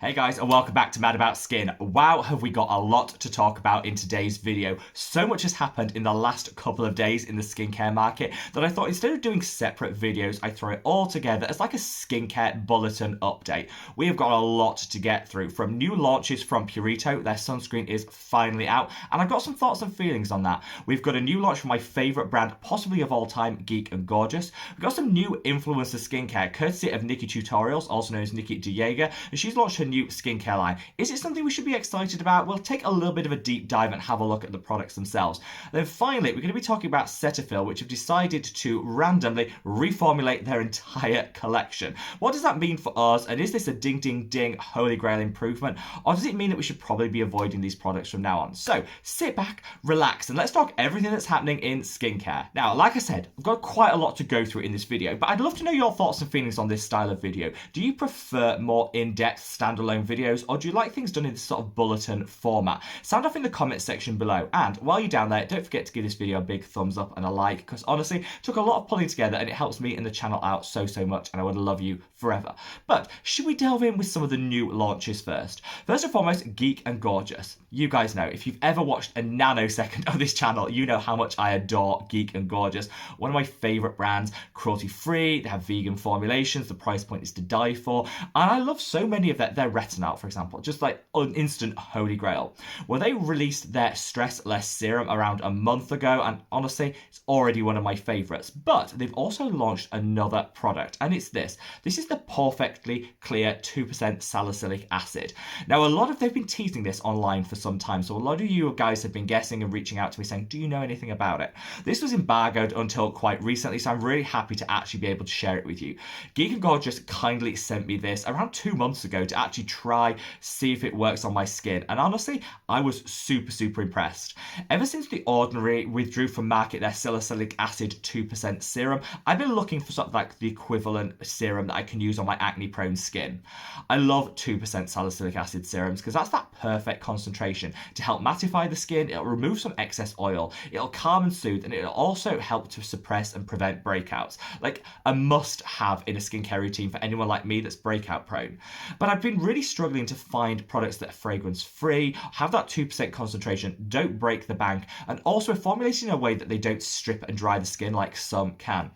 Hey guys, and welcome back to Mad About Skin. Wow, have we got a lot to talk about in today's video. So much has happened in the last couple of days in the skincare market that I thought instead of doing separate videos, I'd throw it all together as like a skincare bulletin update. We have got a lot to get through, from new launches from Purito, their sunscreen is finally out, and I've got some thoughts and feelings on that. We've got a new launch from my favourite brand, possibly of all time, Geek and Gorgeous. We've got some new influencer skincare, courtesy of NikkiTutorials, also known as NikkiTutorias, and she's launched her new skincare line. Is it something we should be excited about? We'll take a little bit of a deep dive and have a look at the products themselves. Then finally, we're going to be talking about Cetaphil, which have decided to randomly reformulate their entire collection. What does that mean for us? And is this a ding ding ding holy grail improvement? Or does it mean that we should probably be avoiding these products from now on? So sit back, relax, and let's talk everything that's happening in skincare. Now, like I said, I've got quite a lot to go through in this video, but I'd love to know your thoughts and feelings on this style of video. Do you prefer more in-depth standalone videos, or do you like things done in this sort of bulletin format? Sound off in the comments section below, and while you're down there, don't forget to give this video a big thumbs up and a like, because honestly, it took a lot of pulling together and it helps me and the channel out so much, and I would love you forever. But should we delve in with some of the new launches first? First and foremost, Geek and Gorgeous. You guys know, if you've ever watched a nanosecond of this channel, you know how much I adore Geek and Gorgeous. One of my favourite brands, cruelty-free, they have vegan formulations, the price point is to die for, and I love so many of their retinol, for example, just like an instant holy grail. Well, they released their Stress Less Serum around a month ago, and honestly, it's already one of my favourites. But they've also launched another product, and it's this. This is the Perfectly Clear 2% salicylic acid. Now, they've been teasing this online for some time, so a lot of you guys have been guessing and reaching out to me saying, do you know anything about it? This was embargoed until quite recently, so I'm really happy to actually be able to share it with you. Geek and Gorgeous kindly sent me this around 2 months ago to actually try, see if it works on my skin, and honestly, I was super impressed. Ever since The Ordinary withdrew from market their salicylic acid 2% serum, I've been looking for sort of like the equivalent serum that I can use on my acne prone skin. I love 2% salicylic acid serums because that's that perfect concentration to help mattify the skin. It'll remove some excess oil, it'll calm and soothe, and it'll also help to suppress and prevent breakouts. Like a must have in a skincare routine for anyone like me that's breakout prone. But I've been really struggling to find products that are fragrance free, have that 2% concentration, don't break the bank, and also formulated in a way that they don't strip and dry the skin like some can.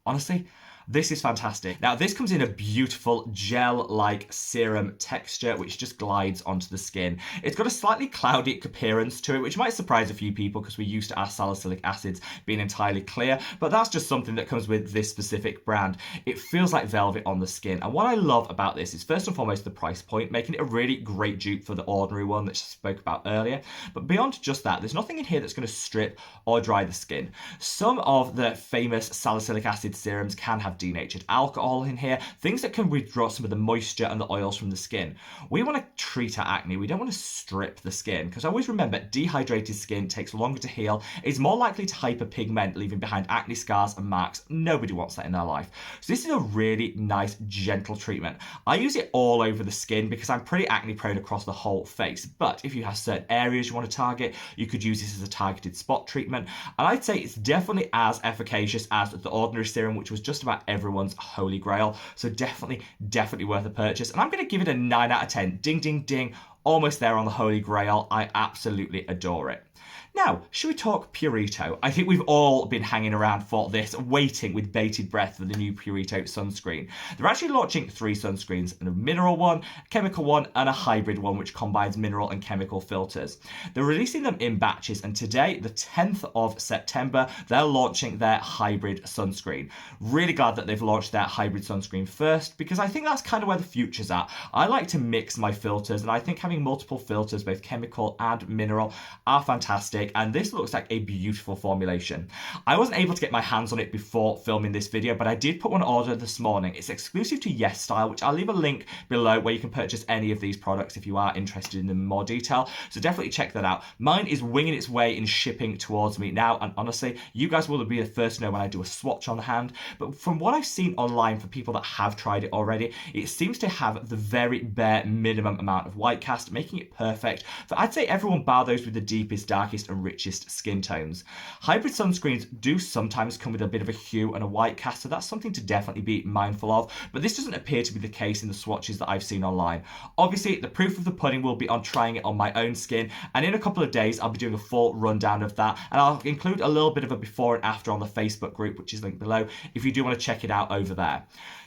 Honestly, this is fantastic. Now, this comes in a beautiful gel-like serum texture, which just glides onto the skin. It's got a slightly cloudy appearance to it, which might surprise a few people because we're used to our salicylic acids being entirely clear, but that's just something that comes with this specific brand. It feels like velvet on the skin, and what I love about this is first and foremost the price point, making it a really great dupe for the Ordinary one that I spoke about earlier. But beyond just that, there's nothing in here that's going to strip or dry the skin. Some of the famous salicylic acid serums can have denatured alcohol in here, things that can withdraw some of the moisture and the oils from the skin. We want to treat our acne, we don't want to strip the skin, because always remember, dehydrated skin takes longer to heal, is more likely to hyperpigment, leaving behind acne scars and marks. Nobody wants that in their life. So this is a really nice, gentle treatment. I use it all over the skin because I'm pretty acne prone across the whole face, but if you have certain areas you want to target, you could use this as a targeted spot treatment, and I'd say it's definitely as efficacious as the Ordinary serum, which was just about everyone's holy grail. So definitely worth a purchase, and I'm going to give it a 9 out of 10. Ding ding ding, almost there on the holy grail. I absolutely adore it. Now, should we talk Purito? I think we've all been hanging around for this, waiting with bated breath for the new Purito sunscreen. They're actually launching 3 sunscreens, a mineral one, a chemical one, and a hybrid one, which combines mineral and chemical filters. They're releasing them in batches, and today, the 10th of September, they're launching their hybrid sunscreen. Really glad that they've launched their hybrid sunscreen first, because I think that's kind of where the future's at. I like to mix my filters, and I think having multiple filters, both chemical and mineral, are fantastic. And this looks like a beautiful formulation. I wasn't able to get my hands on it before filming this video, but I did put one order this morning. It's exclusive to Yes Style, which I'll leave a link below where you can purchase any of these products if you are interested in them in more detail. So definitely check that out. Mine is winging its way in shipping towards me now, and honestly, you guys will be the first to know when I do a swatch on the hand. But from what I've seen online for people that have tried it already, it seems to have the very bare minimum amount of white cast, making it perfect for, I'd say, everyone bar those with the deepest, darkest and richest skin tones. Hybrid sunscreens do sometimes come with a bit of a hue and a white cast, so that's something to definitely be mindful of, but this doesn't appear to be the case in the swatches that I've seen online. Obviously, the proof of the pudding will be on trying it on my own skin, and in a couple of days I'll be doing a full rundown of that, and I'll include a little bit of a before and after on the Facebook group, which is linked below, if you do want to check it out over there.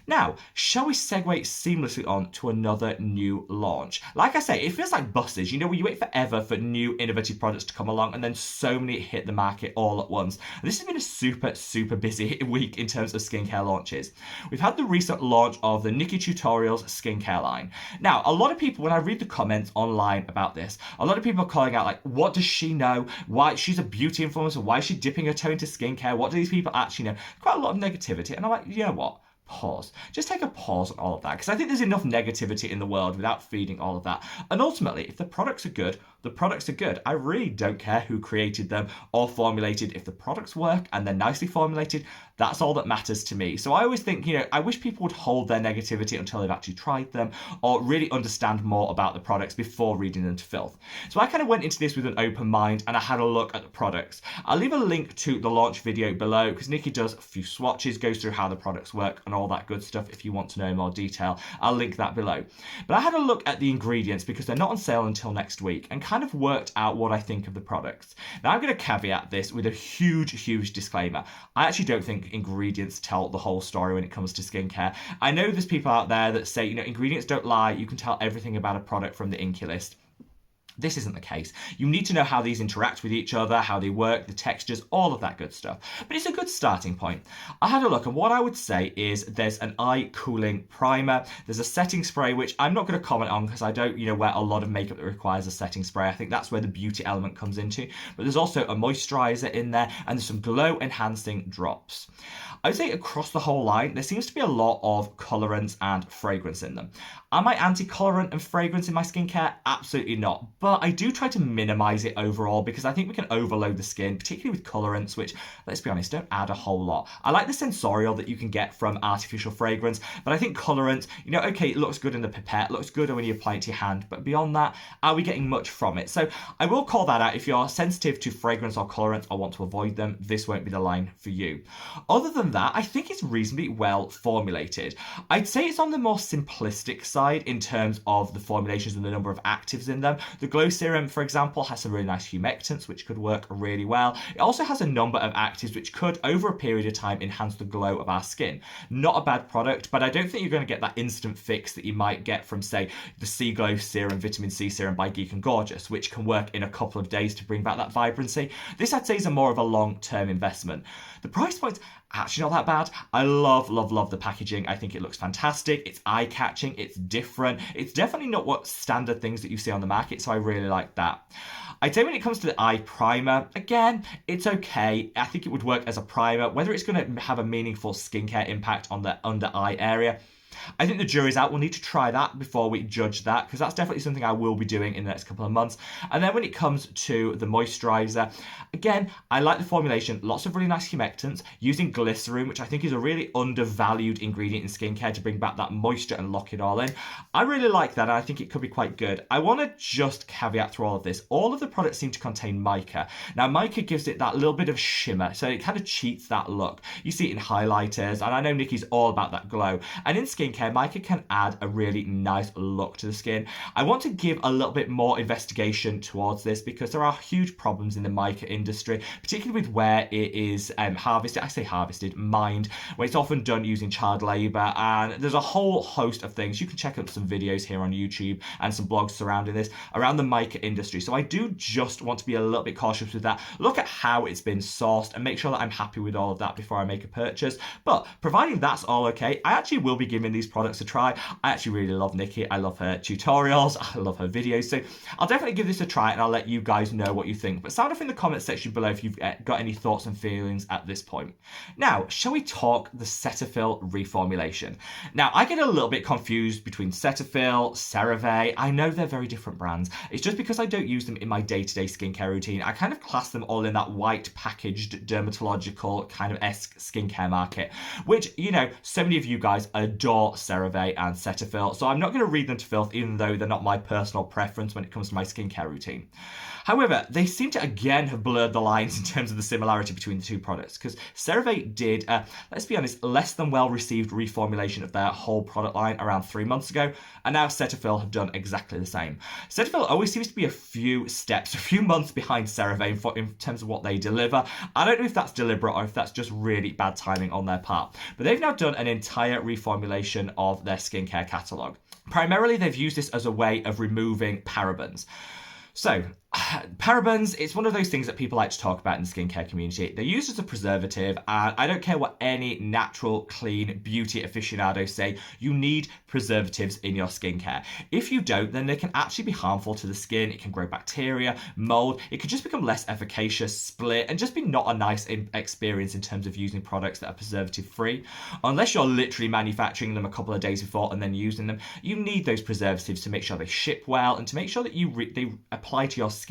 Now, shall we segue seamlessly on to another new launch? Like I say, it feels like buses. You know, where you wait forever for new innovative products to come along, and then so many hit the market all at once. And this has been a super busy week in terms of skincare launches. We've had the recent launch of the NikkiTutorials skincare line. Now, a lot of people, when I read the comments online about this, a lot of people are calling out, like, what does she know? Why? She's a beauty influencer. Why is she dipping her toe into skincare? What do these people actually know? Quite a lot of negativity. And I'm like, you know what? Pause. Just take a pause on all of that, because I think there's enough negativity in the world without feeding all of that. And ultimately, if the products are good, the products are good. I really don't care who created them or formulated. If the products work and they're nicely formulated, that's all that matters to me. So I always think, you know, I wish people would hold their negativity until they've actually tried them or really understand more about the products before reading them to filth. So I kind of went into this with an open mind and I had a look at the products. I'll leave a link to the launch video below, because Nikki does a few swatches, goes through how the products work and all that good stuff. If you want to know more detail, I'll link that below. But I had a look at the ingredients because they're not on sale until next week, and kind of worked out what I think of the products. Now I'm going to caveat this with a huge disclaimer. I actually don't think ingredients tell the whole story when it comes to skincare. I know there's people out there that say, you know, ingredients don't lie, you can tell everything about a product from the INCI list. This isn't the case. You need to know how these interact with each other, how they work, the textures, all of that good stuff. But it's a good starting point. I had a look, and what I would say is there's an eye cooling primer. There's a setting spray, which I'm not going to comment on because I don't, you know, wear a lot of makeup that requires a setting spray. I think that's where the beauty element comes into. But there's also a moisturizer in there, and there's some glow enhancing drops. I would say across the whole line, there seems to be a lot of colorants and fragrance in them. Am I anti-colorant and fragrance in my skincare? Absolutely not. But I do try to minimize it overall, because I think we can overload the skin, particularly with colorants, which, let's be honest, don't add a whole lot. I like the sensorial that you can get from artificial fragrance, but I think colorant, you know, okay, it looks good in the pipette, looks good when you apply it to your hand, but beyond that, are we getting much from it? So I will call that out. If you're sensitive to fragrance or colorants or want to avoid them, this won't be the line for you. Other than that, I think it's reasonably well formulated. I'd say it's on the more simplistic side in terms of the formulations and the number of actives in them. The glow serum, for example, has some really nice humectants, which could work really well. It also has a number of actives which could, over a period of time, enhance the glow of our skin. Not a bad product, but I don't think you're going to get that instant fix that you might get from, say, the C Glow Serum, Vitamin C Serum by Geek and Gorgeous, which can work in a couple of days to bring back that vibrancy. This, I'd say, is a more of a long-term investment. The price point's actually not that bad. I love the packaging. I think it looks fantastic. It's eye-catching. It's different. It's definitely not what standard things that you see on the market, so I really like that. I'd say when it comes to the eye primer, again, it's okay. I think it would work as a primer. Whether it's going to have a meaningful skincare impact on the under eye area, I think the jury's out. We'll need to try that before we judge that, because that's definitely something I will be doing in the next couple of months. And then when it comes to the moisturizer, again, I like the formulation. Lots of really nice humectants, using glycerin, which I think is a really undervalued ingredient in skincare to bring back that moisture and lock it all in. I really like that, and I think it could be quite good. I want to just caveat through all of this. All of the products seem to contain mica. Now, mica gives it that little bit of shimmer, so it kind of cheats that look. You see it in highlighters, and I know Nikki's all about that glow. And in skincare, mica can add a really nice look to the skin. I want to give a little bit more investigation towards this, because there are huge problems in the mica industry, particularly with where it is harvested. I say harvested, mined, where it's often done using child labour, and there's a whole host of things. You can check out some videos here on YouTube and some blogs surrounding this, around the mica industry. So I do just want to be a little bit cautious with that. Look at how it's been sourced and make sure that I'm happy with all of that before I make a purchase. But providing that's all okay, I actually will be giving these products a try. I actually really love Nikki. I love her tutorials. I love her videos. So I'll definitely give this a try, and I'll let you guys know what you think. But sound off in the comment section below if you've got any thoughts and feelings at this point. Now, shall we talk the Cetaphil Reformulation? Now, I get a little bit confused between Cetaphil, CeraVe. I know they're very different brands. It's just because I don't use them in my day-to-day skincare routine. I kind of class them all in that white packaged dermatological kind of esque skincare market, which, you know, so many of you guys adore for CeraVe and Cetaphil, so I'm not going to read them to filth, even though they're not my personal preference when it comes to my skincare routine. However, they seem to again have blurred the lines in terms of the similarity between the two products, because CeraVe did, let's be honest, less than well-received reformulation of their whole product line around 3 months ago, and now Cetaphil have done exactly the same. Cetaphil always seems to be a few steps, a few months behind CeraVe in terms of what they deliver. I don't know if that's deliberate or if that's just really bad timing on their part, but they've now done an entire reformulation of their skincare catalogue. Primarily, they've used this as a way of removing parabens. So, parabens, it's one of those things that people like to talk about in the skincare community. They're used as a preservative, and I don't care what any natural, clean beauty aficionados say, you need preservatives in your skincare. If you don't, then they can actually be harmful to the skin. It can grow bacteria, mold, it could just become less efficacious, split, and just be not a nice experience in terms of using products that are preservative free. Unless you're literally manufacturing them a couple of days before and then using them, you need those preservatives to make sure they ship well and to make sure that they apply to your skin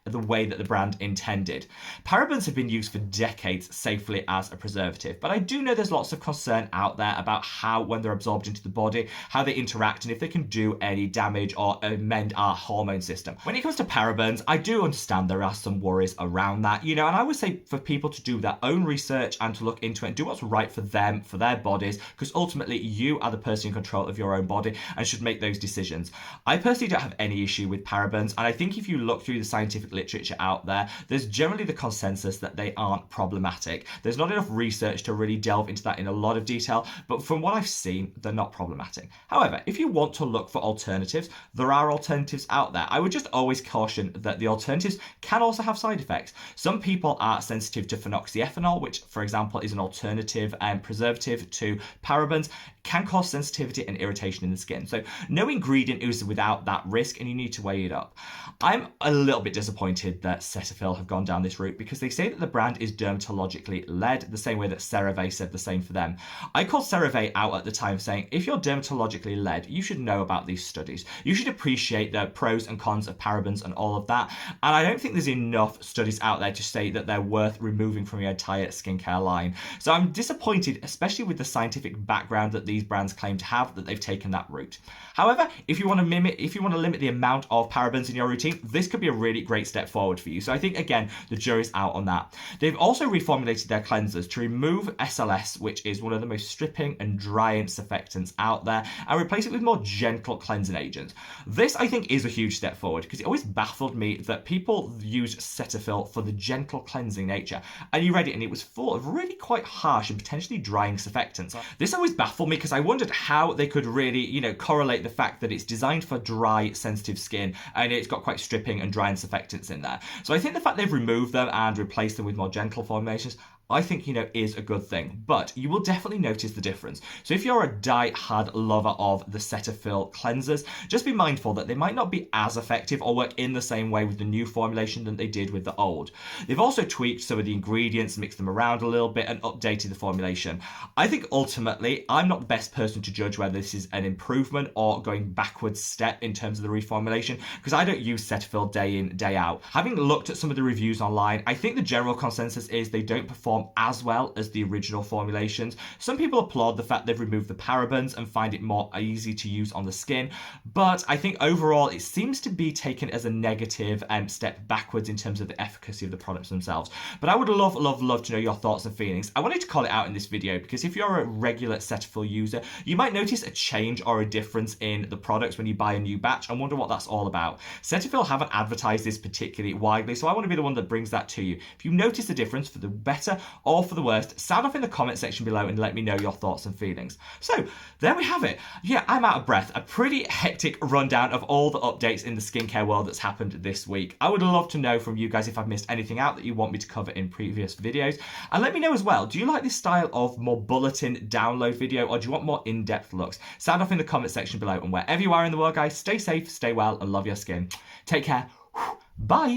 the way that the brand intended. Parabens have been used for decades safely as a preservative, but I do know there's lots of concern out there about how, when they're absorbed into the body, how they interact and if they can do any damage or amend our hormone system. When it comes to parabens, I do understand there are some worries around that, and I would say for people to do their own research and to look into it and do what's right for them, for their bodies, because ultimately you are the person in control of your own body and should make those decisions. I personally don't have any issue with parabens, and I think if you look through the scientific literature out there, there's generally the consensus that they aren't problematic. There's not enough research to really delve into that in a lot of detail, but from what I've seen, they're not problematic. However, if you want to look for alternatives, there are alternatives out there. I would just always caution that the alternatives can also have side effects. Some people are sensitive to phenoxyethanol, which, for example, is an alternative and preservative to parabens, can cause sensitivity and irritation in the skin. So no ingredient is without that risk, and you need to weigh it up. I'm a little bit disappointed that Cetaphil have gone down this route because they say that the brand is dermatologically led, the same way that CeraVe said the same for them. I called CeraVe out at the time saying, if you're dermatologically led, you should know about these studies. You should appreciate the pros and cons of parabens and all of that. And I don't think there's enough studies out there to say that they're worth removing from your entire skincare line. So I'm disappointed, especially with the scientific background that these brands claim to have, that they've taken that route. However, if you want to limit the amount of parabens in your routine, this could be a really great step forward for you. So I think, again, the jury's out on that. They've also reformulated their cleansers to remove SLS, which is one of the most stripping and drying surfactants out there, and replace it with more gentle cleansing agents. This, I think, is a huge step forward because it always baffled me that people use Cetaphil for the gentle cleansing nature, and you read it and it was full of really quite harsh and potentially drying surfactants. This always baffled me because I wondered how they could really, correlate the fact that it's designed for dry, sensitive skin and it's got quite stripping and drying surfactants in there. So I think the fact they've removed them and replaced them with more gentle formulations, I think, is a good thing, but you will definitely notice the difference. So if you're a die-hard lover of the Cetaphil cleansers, just be mindful that they might not be as effective or work in the same way with the new formulation than they did with the old. They've also tweaked some of the ingredients, mixed them around a little bit, and updated the formulation. I think ultimately, I'm not the best person to judge whether this is an improvement or going backwards step in terms of the reformulation, because I don't use Cetaphil day in, day out. Having looked at some of the reviews online, I think the general consensus is they don't perform as well as the original formulations. Some people applaud the fact they've removed the parabens and find it more easy to use on the skin, but I think overall it seems to be taken as a negative step backwards in terms of the efficacy of the products themselves. But I would love to know your thoughts and feelings. I wanted to call it out in this video because if you're a regular Cetaphil user, you might notice a change or a difference in the products when you buy a new batch and wonder what that's all about. Cetaphil haven't advertised this particularly widely, so I want to be the one that brings that to you. If you notice a difference for the better or for the worst, sound off in the comment section below and let me know your thoughts and feelings. So there we have it. Yeah, I'm out of breath. A pretty hectic rundown of all the updates in the skincare world that's happened this week. I would love to know from you guys if I've missed anything out that you want me to cover in previous videos. And let me know as well, do you like this style of more bulletin download video, or do you want more in-depth looks? Sound off in the comment section below, and wherever you are in the world, guys, stay safe, stay well, and love your skin. Take care. Bye.